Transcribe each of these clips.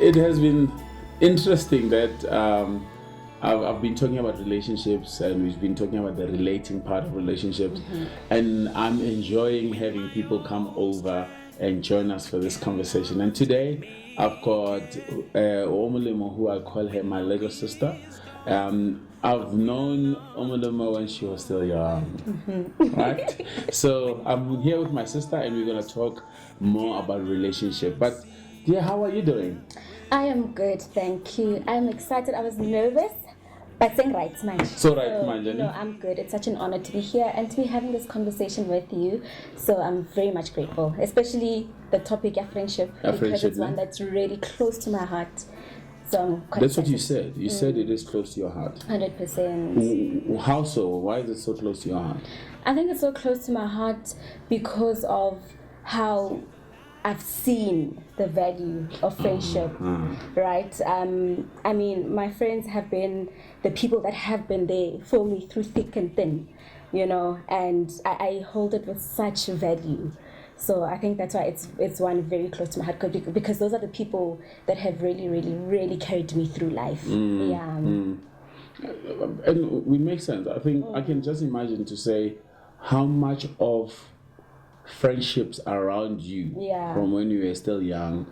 it has been interesting that I've been talking about relationships, and we've been talking about the relating part of relationships, and I'm enjoying having people come over and join us for this conversation. And today I've got Omulimo, who I call her my little sister. I've known Omulimo when she was still young, right? So I'm here with my sister, and we're going to talk more about relationship. But dear, how are you doing? I am good, thank you. I'm excited. I was nervous, but saying right, man. So right, man, Jenny. No, I'm good. It's such an honor to be here and to be having this conversation with you. So I'm very much grateful, especially the topic of friendship, because it's one that's really close to my heart. So I'm quite That's excited. what you said. You said it is close to your heart. 100%. How so? Why is it so close to your heart? I think it's so close to my heart because of how I've seen the value of friendship, right? I mean, my friends have been the people that have been there for me through thick and thin, you know, and I hold it with such value. So I think that's why it's one very close to my heart, because those are the people that have really, really, really carried me through life. And it makes sense. I think I can just imagine to say how much of friendships around you from when you were still young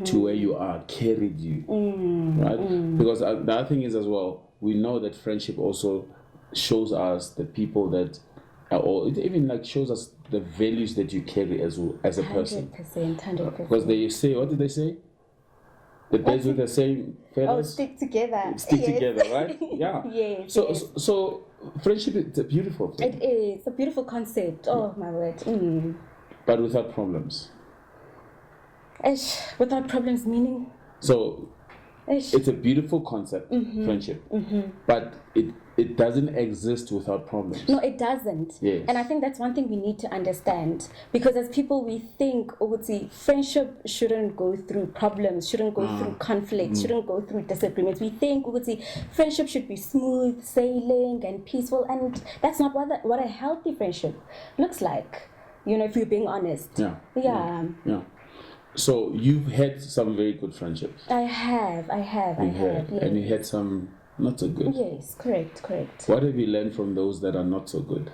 to where you are carried you, right? Because the other thing is as well, we know that friendship also shows us the people that or it even like shows us the values that you carry as a person. 100%. Because they say, what did they say? The birds with the same feathers. Oh, stick together. Stick together, right? Yeah. Yes. So friendship is a beautiful thing. It is. It's a beautiful concept. Oh, my word. But without problems. Without problems, meaning? So it's a beautiful concept, friendship, but it doesn't exist without problems. No, it doesn't. Yes. And I think that's one thing we need to understand, because as people we think, friendship shouldn't go through problems, shouldn't go through conflicts, shouldn't go through disagreements. We think friendship should be smooth sailing and peaceful, and that's not what a healthy friendship looks like, you know, if you're being honest. Yeah. So you've had some very good friendships. I have. Yes. And you had some not so good. Yes, correct. What have you learned from those that are not so good?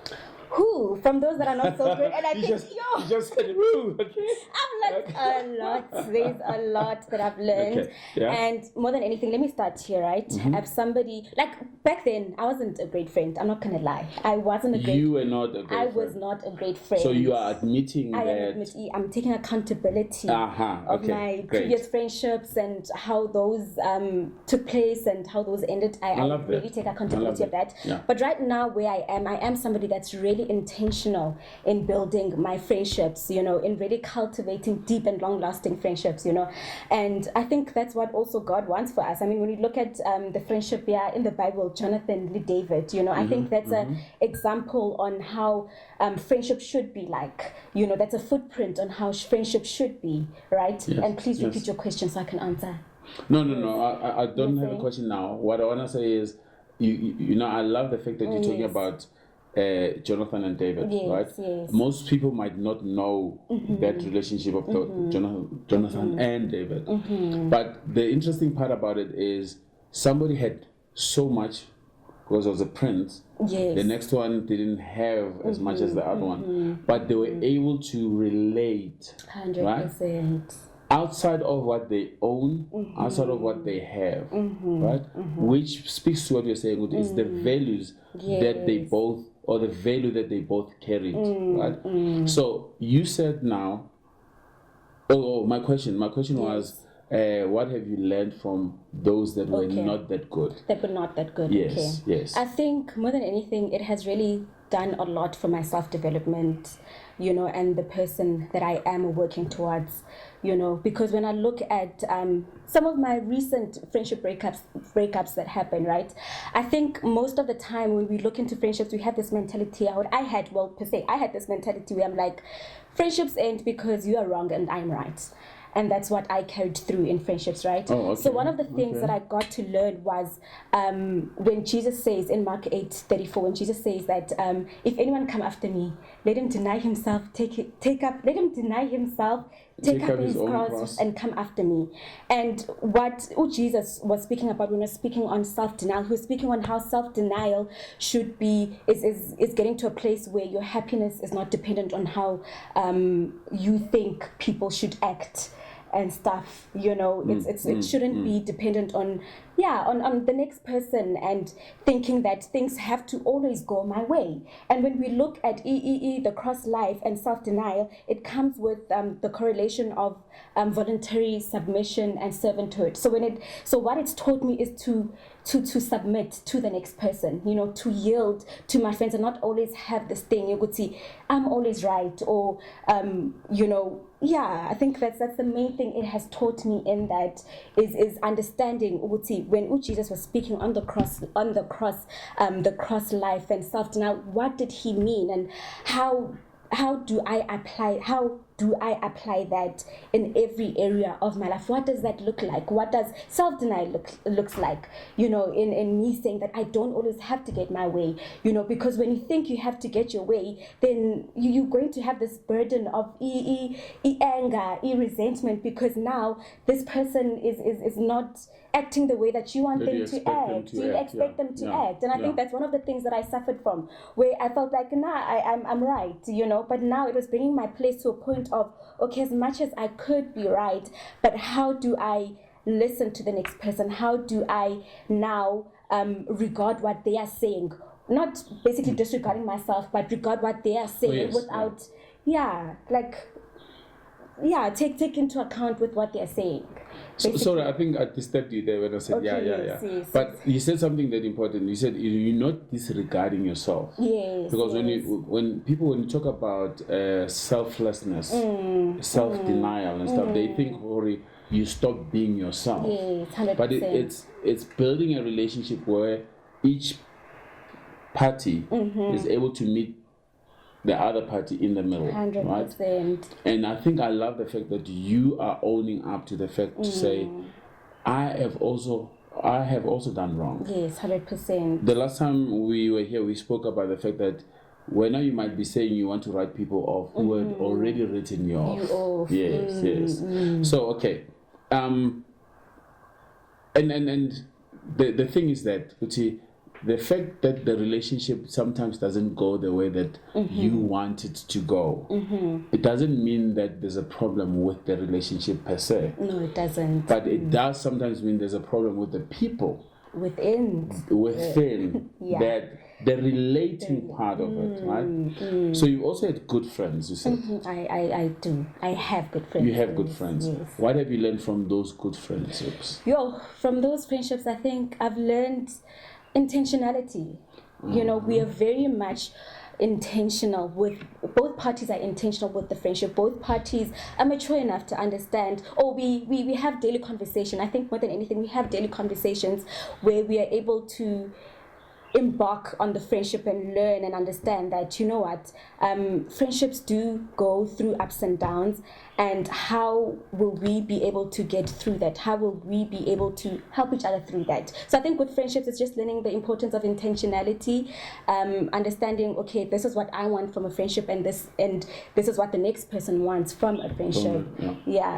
From those that are not so good, and I you think just said woo, okay? I've learned a lot. There's a lot that I've learned. Okay. Yeah. And more than anything, let me start here, right? As somebody, like back then, I wasn't a great friend. I'm not going to lie. I wasn't a great You were not a great friend. I was not a great friend. So you are admitting I'm taking accountability of my previous friendships and how those took place and how those ended. I really take accountability of that. Yeah. But right now, where I am somebody that's really intentional in building my friendships, you know, in really cultivating deep and long-lasting friendships, you know. And I think that's what also God wants for us. I mean, when you look at the friendship in the Bible, Jonathan and David, you know, I think that's an example on how friendship should be like. You know, that's a footprint on how friendship should be, right? Yes. And please repeat your question so I can answer. No. I don't have a question now. What I want to say is, you know, I love the fact that you're talking about Jonathan and David, right? Yes. Most people might not know that relationship of Jonathan and David. But the interesting part about it is somebody had so much because it was a prince. Yes. The next one didn't have as much as the other one, but they were able to relate. 100%. Right? Outside of what they own, outside of what they have, right? Which speaks to what you're saying, is the values that they both, or the value that they both carried, right? So you said now, my question was, what have you learned from those that were not that good? That were not that good. Yes, yes. I think more than anything, it has really done a lot for my self-development, you know, and the person that I am working towards, you know, because when I look at some of my recent friendship breakups that happen, right, I think most of the time when we look into friendships, we have this mentality. I had this mentality where I'm like, friendships end because you are wrong and I'm right. And that's what I carried through in friendships, right? So one of the things that I got to learn was when Jesus says in Mark 8:34, when Jesus says that if anyone come after me, let him deny himself, let him deny himself, take up his own cross and come after me. And what Jesus was speaking about when he was speaking on self-denial, he was speaking on how self-denial should be, is getting to a place where your happiness is not dependent on how you think people should act and stuff, you know. It shouldn't be dependent on the next person and thinking that things have to always go my way. And when we look at the cross life and self-denial, it comes with the correlation of voluntary submission and servanthood. So what it's taught me is to submit to the next person, you know, to yield to my friends and not always have this thing you could see I'm always right, or you know. I think that's the main thing it has taught me in that is understanding ukuthi when Jesus was speaking on the cross the cross life and self-denial, what did he mean, and how do I apply that in every area of my life? What does that look like? What does self-denial looks like? You know, in me saying that I don't always have to get my way, you know, because when you think you have to get your way, then you're going to have this burden of anger, resentment, because now this person is not acting the way that you want them to act. You expect them to act. And I think that's one of the things that I suffered from, where I felt like, I'm right, you know, but now it was bringing my place to a point of, okay, as much as I could be right, but how do I listen to the next person? How do I now regard what they are saying? Not basically disregarding myself, but regard what they are saying without, take into account with what they are saying. Sorry, I think I disturbed you there when I said yes. But you said something that important. You said you're not disregarding yourself. Yes. Because when you talk about selflessness, self-denial and stuff, they think, Hori, you stop being yourself. Yes, 100%. But it's building a relationship where each party is able to meet the other party in the middle, 100%. right? And I think I love the fact that you are owning up to the fact to say, I have also done wrong. Yes, 100%. The last time we were here, we spoke about the fact that whenever you might be saying you want to write people off who had already written you off. Yes. So okay, and the thing is that, Uti, the fact that the relationship sometimes doesn't go the way that you want it to go, it doesn't mean that there's a problem with the relationship per se. No, it doesn't. But it does sometimes mean there's a problem with the people within that the relating part of it, right? So you also had good friends, you said. I do. I have good friends. You have good friends. Yes. What have you learned from those good friendships? From those friendships, I think I've learned intentionality. You know, we are very much intentional with, both parties are intentional with the friendship. Both parties are mature enough to understand, we have daily conversation. I think more than anything, we have daily conversations where we are able to embark on the friendship and learn and understand that, you know what, friendships do go through ups and downs, and how will we be able to get through that? How will we be able to help each other through that? So I think with friendships, it's just learning the importance of intentionality, understanding, okay, this is what I want from a friendship, and this is what the next person wants from a friendship.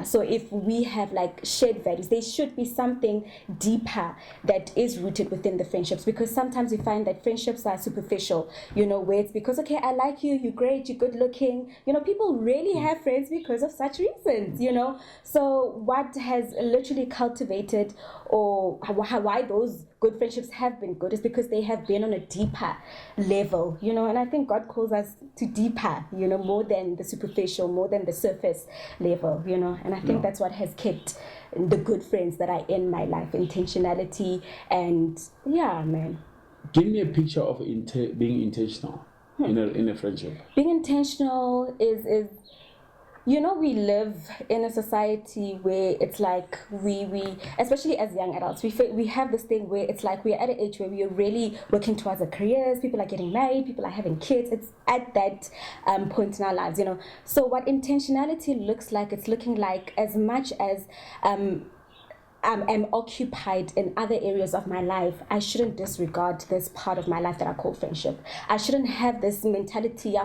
So if we have like shared values, there should be something deeper that is rooted within the friendships, because sometimes we find that friendships are superficial, you know, where it's because, okay, I like you, you're great, you're good looking, you know, people really have friends because of such reasons, you know. So what has literally cultivated, or why those good friendships have been good, is because they have been on a deeper level, you know. And I think God calls us to deeper, you know, more than the superficial, more than the surface level, you know. And I think that's what has kept the good friends that are in my life, intentionality. And give me a picture of being intentional in a friendship. Being intentional is you know, we live in a society where it's like we especially as young adults, we have this thing where it's like we're at an age where we are really working towards our careers. People are getting married, people are having kids. It's at that point in our lives, you know. So what intentionality looks like, it's looking like, as much as am occupied in other areas of my life, I shouldn't disregard this part of my life that I call friendship. I shouldn't have this mentality,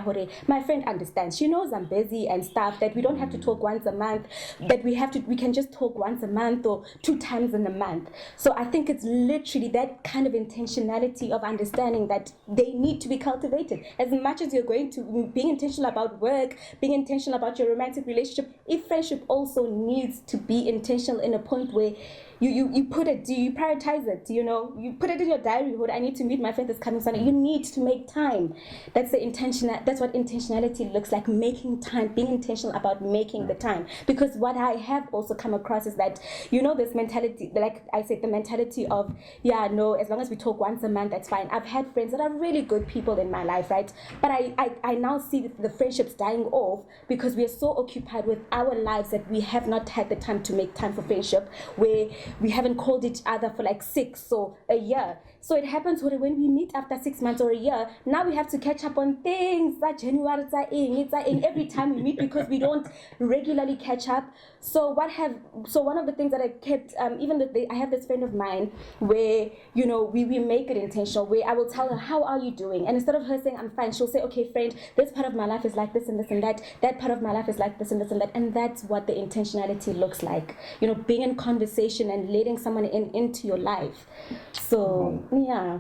my friend understands, she knows I'm busy and stuff, that we don't have to talk once a month, that we can just talk once a month or 2 times in a month. So I think it's literally that kind of intentionality of understanding that they need to be cultivated. As much as you're going to being intentional about work, being intentional about your romantic relationship, if friendship also needs to be intentional in a point where you put it, you prioritize it, you put it in your diary. I need to meet my friend this coming Sunday. You need to make time. That's the intention. That's what intentionality looks like, making time, being intentional about making the time. Because what I have also come across is that, this mentality, like I said, the mentality of, as long as we talk once a month, that's fine. I've had friends that are really good people in my life, right? But I now see the friendships dying off because we are so occupied with our lives that we have not had the time to make time for friendship, where we haven't called each other for like 6 or a year. So it happens when we meet after 6 months or a year, now we have to catch up on things that January it's every time we meet because we don't regularly catch up. So one of the things that I kept, I have this friend of mine where, we make it intentional, where I will tell her, how are you doing? And instead of her saying, I'm fine, she'll say, okay, friend, this part of my life is like this and this and that. That part of my life is like this and this and that. And that's what the intentionality looks like. Being in conversation and letting someone into your life. So, yeah.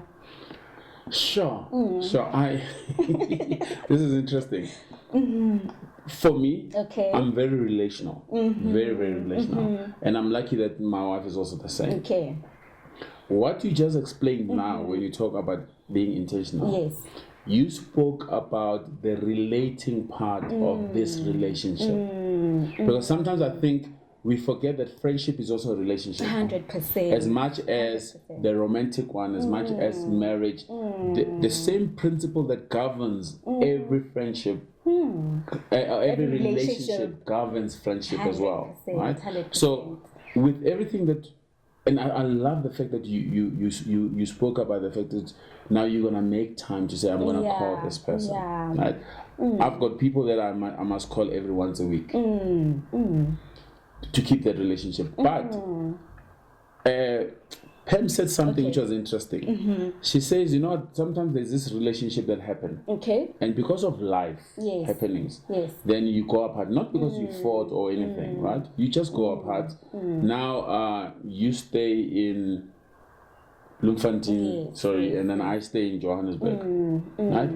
Sure. This is interesting. For me, Okay. I'm very relational. Very, very relational. And I'm lucky that my wife is also the same. Okay. What you just explained now, when you talk about being intentional, yes, you spoke about the relating part of this relationship. Because sometimes I think we forget that friendship is also a relationship. 100%. As much as 100%. The romantic one, as much as marriage, the same principle that governs every friendship, every relationship governs friendship as well, right? 100%. So with everything that, and I love the fact that you spoke about the fact that now you're gonna make time to say, I'm gonna call this person. Right? I've got people that I must call every once a week to keep that relationship. But Pam said something which was interesting. She says, sometimes there's this relationship that happen. Okay. And because of life happenings, then you go apart. Not because you fought or anything, right? You just go apart. Now you stay in Bloemfontein, and then I stay in Johannesburg, right?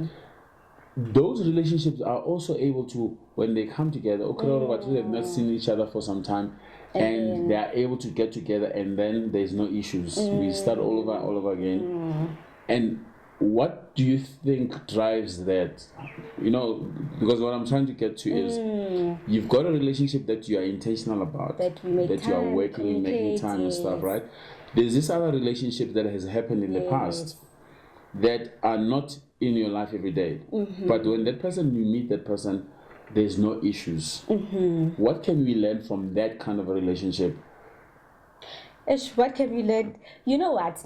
Those relationships are also able to, when they come together, they've not seen each other for some time, and they are able to get together, and then there's no issues. We start all over again. And what do you think drives that? Because what I'm trying to get to is, you've got a relationship that you are intentional about, that you are working, making time and stuff, right? There's this other relationship that has happened in the past that are not in your life every day. But when you meet that person, there's no issues. What can we learn from that kind of a relationship? What can we learn? You know what,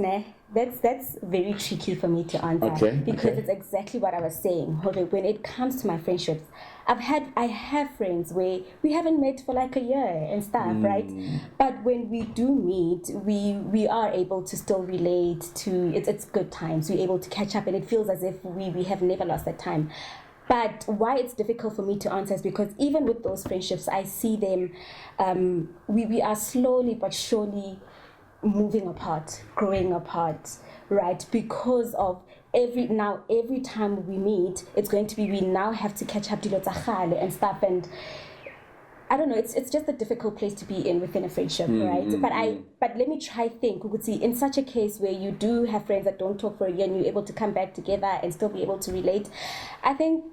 that's very tricky for me to answer, because it's exactly what I was saying. When it comes to my friendships, I have friends where we haven't met for like a year and stuff, right? But when we do meet, we are able to still relate to it's good times. We're able to catch up, and it feels as if we have never lost that time. But why it's difficult for me to answer is because even with those friendships, I see them, we are slowly but surely moving apart, growing apart, right? Because of every time we meet, it's going to be, we now have to catch up and stuff, and I don't know, it's just a difficult place to be in within a friendship, right? But let me try think. We could see in such a case where you do have friends that don't talk for a year and you're able to come back together and still be able to relate. I think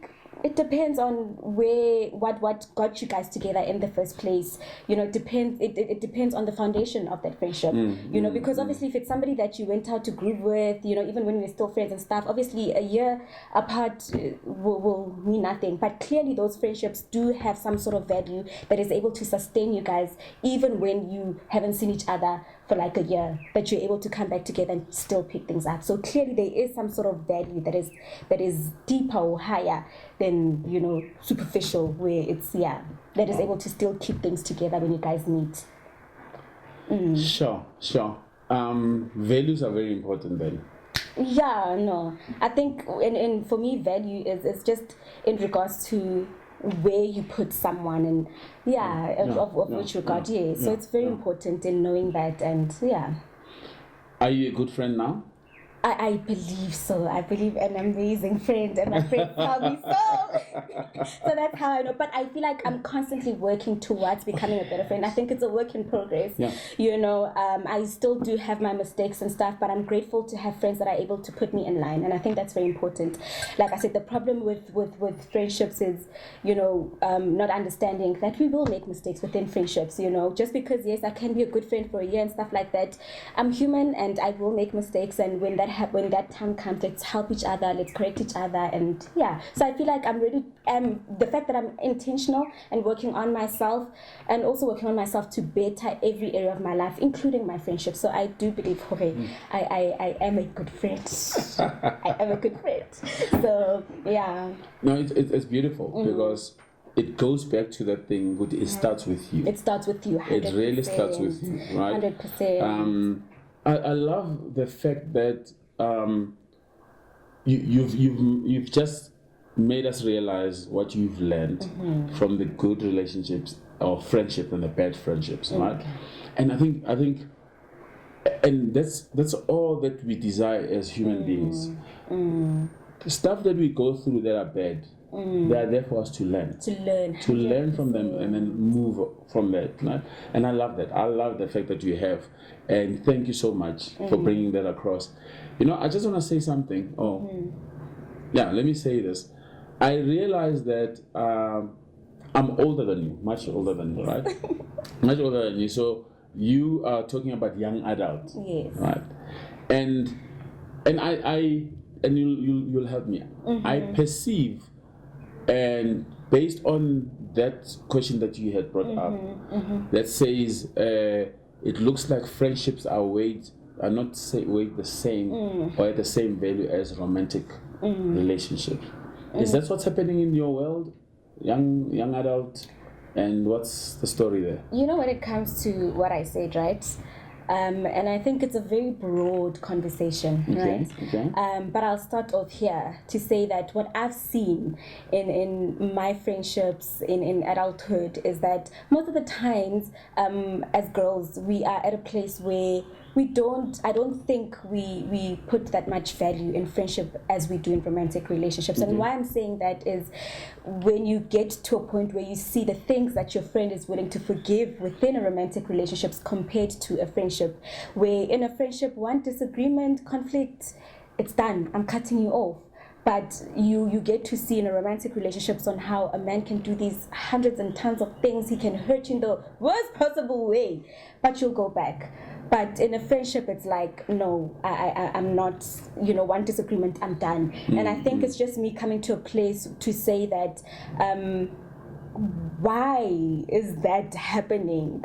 it depends on what got you guys together in the first place. It depends on the foundation of that friendship. Because obviously if it's somebody that you went out to group with, even when we were still friends and stuff, obviously a year apart will mean nothing. But clearly those friendships do have some sort of value that is able to sustain you guys even when you haven't seen each other for like a year, that you're able to come back together and still pick things up. So clearly there is some sort of value that is deeper or higher than superficial, where it's that is able to still keep things together when you guys meet. Sure. Values are very important then. Yeah, no. I think, and for me, value is just in regards to where you put someone, and of which regard, So it's very important in knowing that, and Are you a good friend now? I believe so. I believe an amazing friend, and my friends tell me so. So that's how I know. But I feel like I'm constantly working towards becoming a better friend. I think it's a work in progress. Yeah. I still do have my mistakes and stuff, but I'm grateful to have friends that are able to put me in line, and I think that's very important. Like I said, the problem with friendships is, not understanding that we will make mistakes within friendships. Just because yes, I can be a good friend for a year and stuff like that. I'm human, and I will make mistakes, and when that time comes, let's help each other, let's correct each other, and so I feel like I'm really the fact that I'm intentional and working on myself, and also working on myself to better every area of my life, including my friendship. So I do believe, I am a good friend. I am a good friend. So no, it's beautiful because it goes back to that thing. It starts with you. It starts with you. 100%. It really starts with you, right? 100%. I love the fact that you've just made us realize what you've learned from the good relationships or friendship and the bad friendships, right? And I think and that's all that we desire as human beings. The stuff that we go through that are bad, they are there for us to learn. To learn from them and then move from that. Right? And I love that. I love the fact that you have. And thank you so much for bringing that across. I just want to say something. Let me say this. I realize that I'm older than you, much older than you, right? Much older than you. So you are talking about young adults. Yes. Right. And you'll help me. I perceive, and based on that question that you had brought up, that says it looks like friendships are not weighed the same or at the same value as romantic relationships. Is that what's happening in your world, young adult? And what's the story there? When it comes to what I said, right? And I think it's a very broad conversation, right? Okay. But I'll start off here to say that what I've seen in my friendships in adulthood is that most of the times, as girls, we are at a place where I don't think we put that much value in friendship as we do in romantic relationships. And why I'm saying that is when you get to a point where you see the things that your friend is willing to forgive within a romantic relationship compared to a friendship, where in a friendship, one disagreement, conflict, it's done. I'm cutting you off. But you get to see in a romantic relationships on how a man can do these hundreds and tons of things. He can hurt you in the worst possible way, but you'll go back. But in a friendship, it's like, no, I'm not, one disagreement, I'm done. And I think it's just me coming to a place to say that, why is that happening?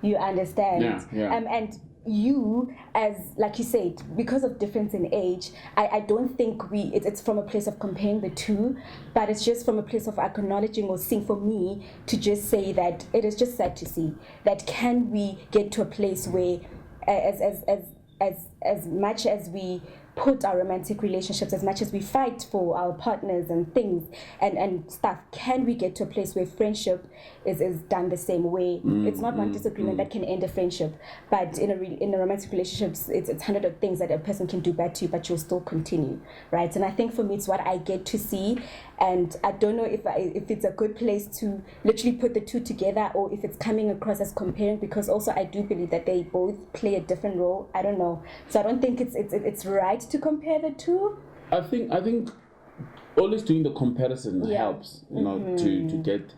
You understand? Yeah. And you, as like you said, because of difference in age, I don't think it's from a place of comparing the two, but it's just from a place of acknowledging or seeing, for me, to just say that it is just sad to see that can we get to a place where as much as we put our romantic relationships, as much as we fight for our partners and things and stuff, can we get to a place where friendship is done the same way? It's not one disagreement that can end a friendship, but in a romantic relationships, it's hundred of things that a person can do bad to you, but you'll still continue, right? And I think for me, it's what I get to see, and I don't know if it's a good place to literally put the two together, or if it's coming across as comparing, because also I do believe that they both play a different role. I don't know, so I don't think it's right to compare the two. I think always doing the comparison helps, to get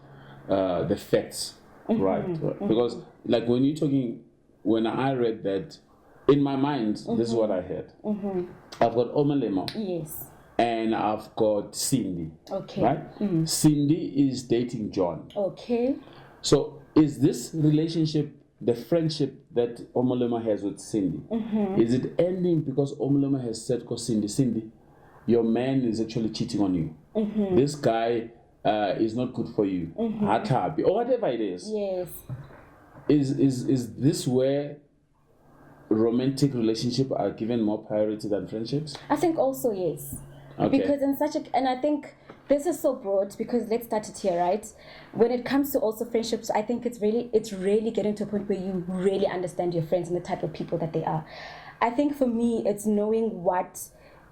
the facts right. Because like when I read that, in my mind, this is what I heard. I've got Omalemo. Yes. And I've got Cindy. Okay. Right? Cindy is dating John. Okay. So is this relationship, the friendship that Omalema has with Cindy, is it ending because Omalema has said, because Cindy, your man is actually cheating on you. This guy is not good for you. Or whatever it is. Yes. is this where romantic relationships are given more priority than friendships? I think also yes. Okay. Because and I think this is so broad, because let's start it here, right? When it comes to also friendships, I think it's really getting to a point where you really understand your friends and the type of people that they are. I think for me, it's knowing what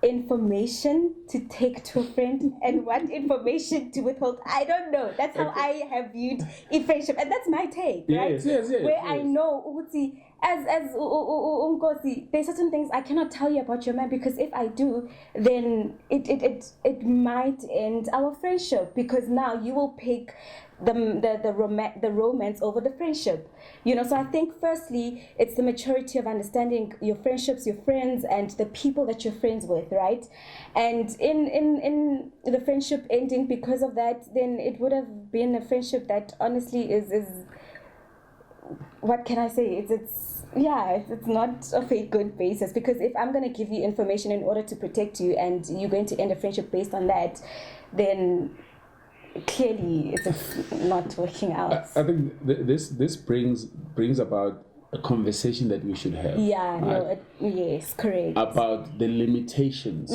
information to take to a friend and what information to withhold. I don't know. That's how I have viewed a friendship, and that's my take, right? Yes. Where I know, Uguti, as Unkosi, there's certain things I cannot tell you about your man, because if I do, then it might end our friendship, because now you will pick the romance over the friendship, so I think firstly it's the maturity of understanding your friendships, your friends, and the people that you're friends with, right? And in the friendship ending because of that, then it would have been a friendship that honestly is what can I say, it's not of a good basis, because if I'm going to give you information in order to protect you and you're going to end a friendship based on that, then clearly it's not working out. I think this brings about a conversation that we should have. Yeah, right? Yes, correct. About the limitations,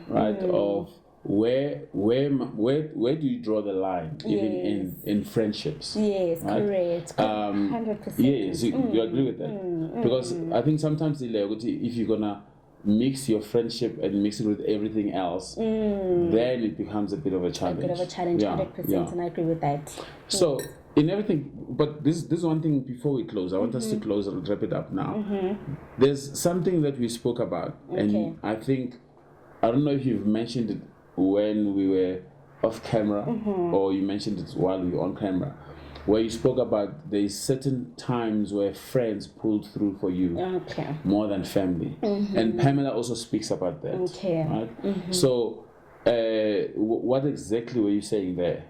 right? Of where do you draw the line, even in friendships? Yes, right? Correct. 100%. Yes, you agree with that? Because I think sometimes if you're gonna mix your friendship and mix it with everything else, then it becomes a bit of a challenge. 100%, and I agree with that. So in everything, but this one thing before we close, I want us to close and wrap it up now. There's something that we spoke about, and I don't know if you've mentioned it when we were off camera, or you mentioned it while we were on camera, where you spoke about there's certain times where friends pulled through for you more than family. And Pamela also speaks about that. Right? So what exactly were you saying there?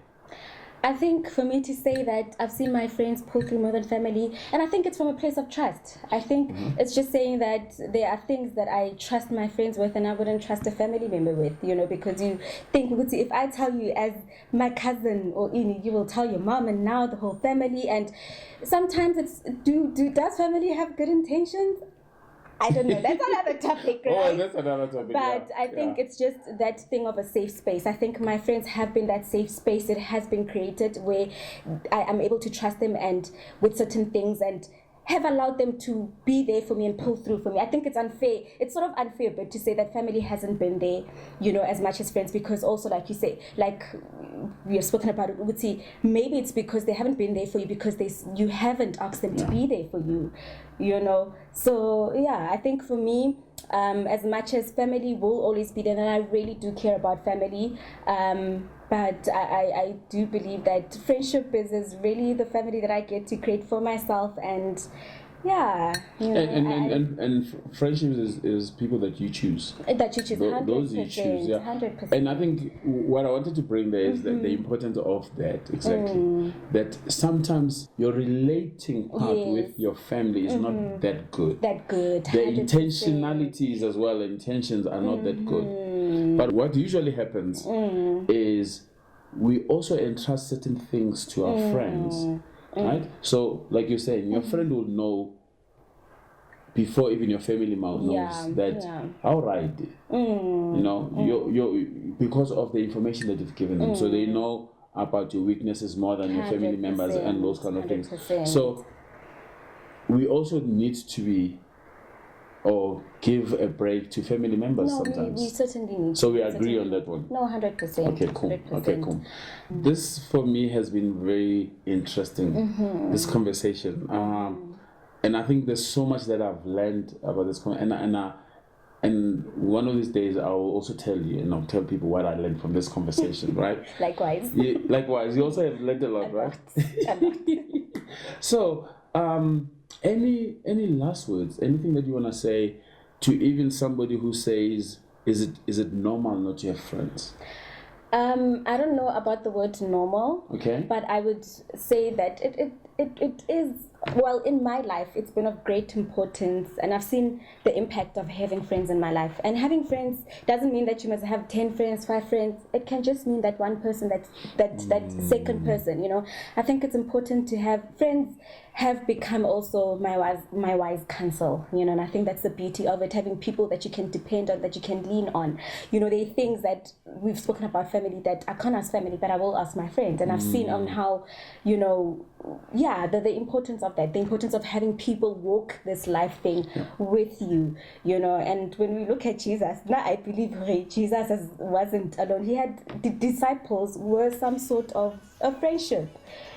I think for me to say that I've seen my friends pull through more than family, and I think it's from a place of trust. I think it's just saying that there are things that I trust my friends with and I wouldn't trust a family member with, because you think, if I tell you as my cousin or Ini, you will tell your mom and now the whole family, and sometimes it's, does family have good intentions? I don't know. That's another topic, right? Oh, that's another topic. But I think it's just that thing of a safe space. I think my friends have been that safe space. It has been created where I am able to trust them and with certain things, and have allowed them to be there for me and pull through for me. I think it's unfair. It's sort of unfair, but to say that family hasn't been there, as much as friends, because also, like you say, like we have spoken about it, maybe it's because they haven't been there for you because you haven't asked them to be there for you, So I think for me, as much as family will always be there, and I really do care about family, but I do believe that friendship is really the family that I get to create for myself, and and friendships is people that you choose. That you choose, 100%, those you choose, 100%. And I think what I wanted to bring there is the importance of that, exactly. That sometimes your relating part with your family is not that good. That good. 100%. The intentionalities as well, intentions are not that good. But what usually happens is we also entrust certain things to our friends. Right? So, like you're saying, your friend will know before even your family knows that, all right, you're because of the information that you've given them. So they know about your weaknesses more than your family members and those kind of 100%. Things. So we also need to be or give a break to family members sometimes. We certainly need. So we agree on that one. No, 100%. Okay, cool. 100%. Okay, cool. This for me has been very interesting. This conversation, and I think there's so much that I've learned about this. And one of these days I will also tell you, and I'll tell people what I learned from this conversation. Right? Likewise. Likewise. You also have learned a lot, right? A lot. So. Any last words? Anything that you want to say to even somebody who says, is it normal not to have friends? I don't know about the word normal. Okay. But I would say that it is well, in my life, it's been of great importance, and I've seen the impact of having friends in my life. And having friends doesn't mean that you must have 10 friends, 5 friends. It can just mean that one person, that second person. I think it's important to have friends. Have become also my wise counsel, and I think that's the beauty of it, having people that you can depend on, that you can lean on. There are things that we've spoken about family that I can't ask family, but I will ask my friends. And I've seen on how, the importance of that, the importance of having people walk this life thing with you, and when we look at Jesus, now I believe Jesus wasn't alone. He had the disciples were some sort of a friendship,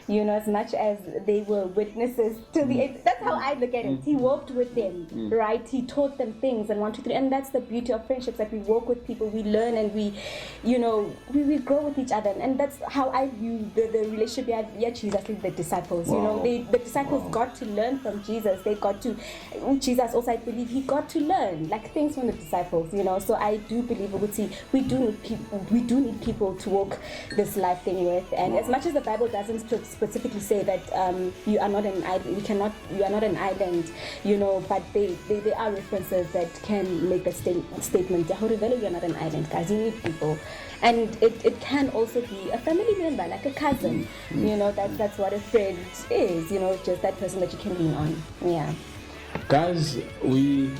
as much as they were witnesses to the end. That's how I look at it. He walked with them, right? He taught them things, and 1, 2, 3. And that's the beauty of friendships, that we walk with people, we learn, and we grow with each other. And that's how I view the relationship Jesus with the disciples. Wow. The disciples got to learn from Jesus. They got to, Jesus also, I believe, he got to learn things from the disciples. So I do believe we do need people to walk this life thing with. And as much as the Bible doesn't specifically say that you are not an island, you are not an island, but there are references that can make that statement. You are not an island, guys. You need people. And it can also be a family member, like a cousin. That's what a friend is, just that person that you can lean on. Yeah. Guys, we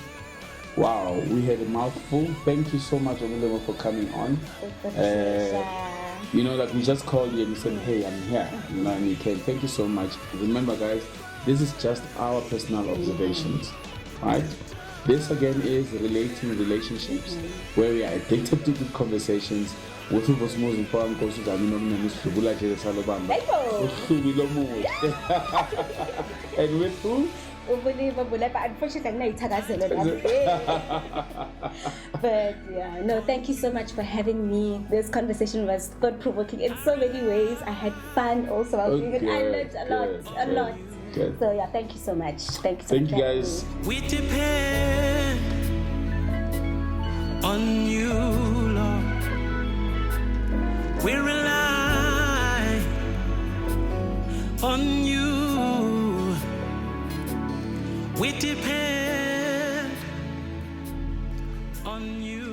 had a mouthful. Thank you so much, Omulemo, for coming on. We just called you and you said, hey, I'm here. And you came. Thank you so much. Remember, guys, this is just our personal observations, right? This again is relating relationships, where we are addicted to good conversations. And with who? Unbelievable, but unfortunately, but yeah, no, thank you so much for having me. This conversation was thought-provoking in so many ways. I had fun also. I learned a lot. Good. So yeah, thank you so much. Thank you guys. We depend on you, Lord. We rely on you. We depend on you.